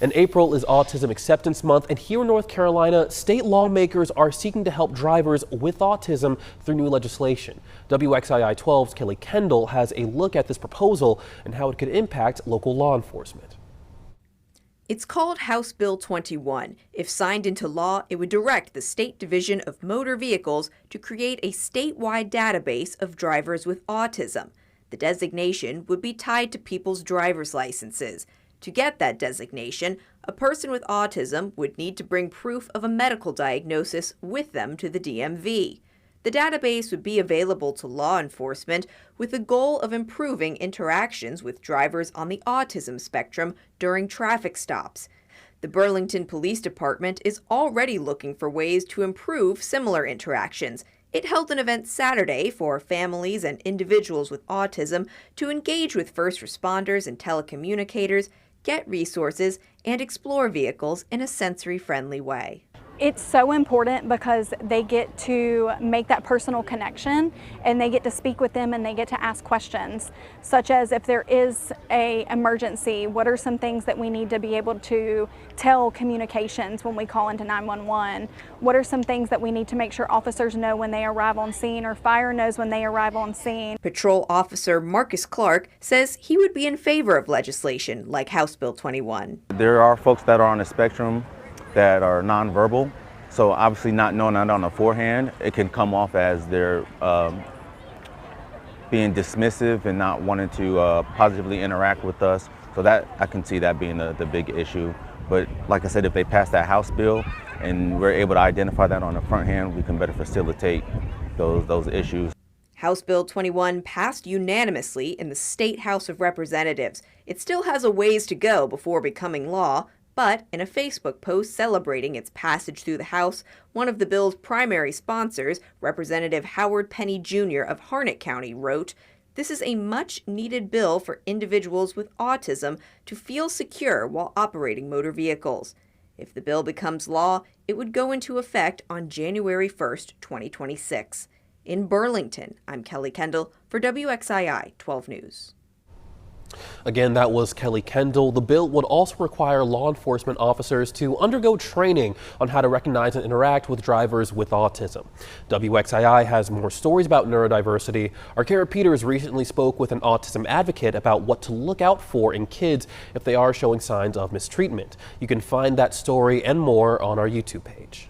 And April is Autism Acceptance Month, and here in North Carolina, state lawmakers are seeking to help drivers with autism through new legislation. WXII 12's Kelly Kendall has a look at this proposal and how it could impact local law enforcement. It's called House Bill 21. If signed into law, it would direct the State Division of Motor Vehicles to create a statewide database of drivers with autism. The designation would be tied to people's driver's licenses. To get that designation, a person with autism would need to bring proof of a medical diagnosis with them to the DMV. The database would be available to law enforcement with the goal of improving interactions with drivers on the autism spectrum during traffic stops. The Burlington Police Department is already looking for ways to improve similar interactions. It held an event Saturday for families and individuals with autism to engage with first responders and telecommunicators, get resources, and explore vehicles in a sensory-friendly way. It's so important because they get to make that personal connection and they get to speak with them and they get to ask questions, such as if there is an emergency, what are some things that we need to be able to tell communications when we call into 911? What are some things that we need to make sure officers know when they arrive on scene or fire knows when they arrive on scene? Patrol Officer Marcus Clark says he would be in favor of legislation like House Bill 21. There are folks that are on the spectrum that are nonverbal, so obviously not knowing that on the forehand, it can come off as they're being dismissive and not wanting to positively interact with us. So that I can see that being the big issue. But like I said, if they pass that House bill and we're able to identify that on the front hand, we can better facilitate those issues. House Bill 21 passed unanimously in the State House of Representatives. It still has a ways to go before becoming law. But in a Facebook post celebrating its passage through the House, one of the bill's primary sponsors, Representative Howard Penny Jr. of Harnett County, wrote, "This is a much-needed bill for individuals with autism to feel secure while operating motor vehicles." If the bill becomes law, it would go into effect on January 1st, 2026. In Burlington, I'm Kelly Kendall for WXII 12 News. Again, that was Kelly Kendall. The bill would also require law enforcement officers to undergo training on how to recognize and interact with drivers with autism. WXII has more stories about neurodiversity. Our Kara Peters recently spoke with an autism advocate about what to look out for in kids if they are showing signs of mistreatment. You can find that story and more on our YouTube page.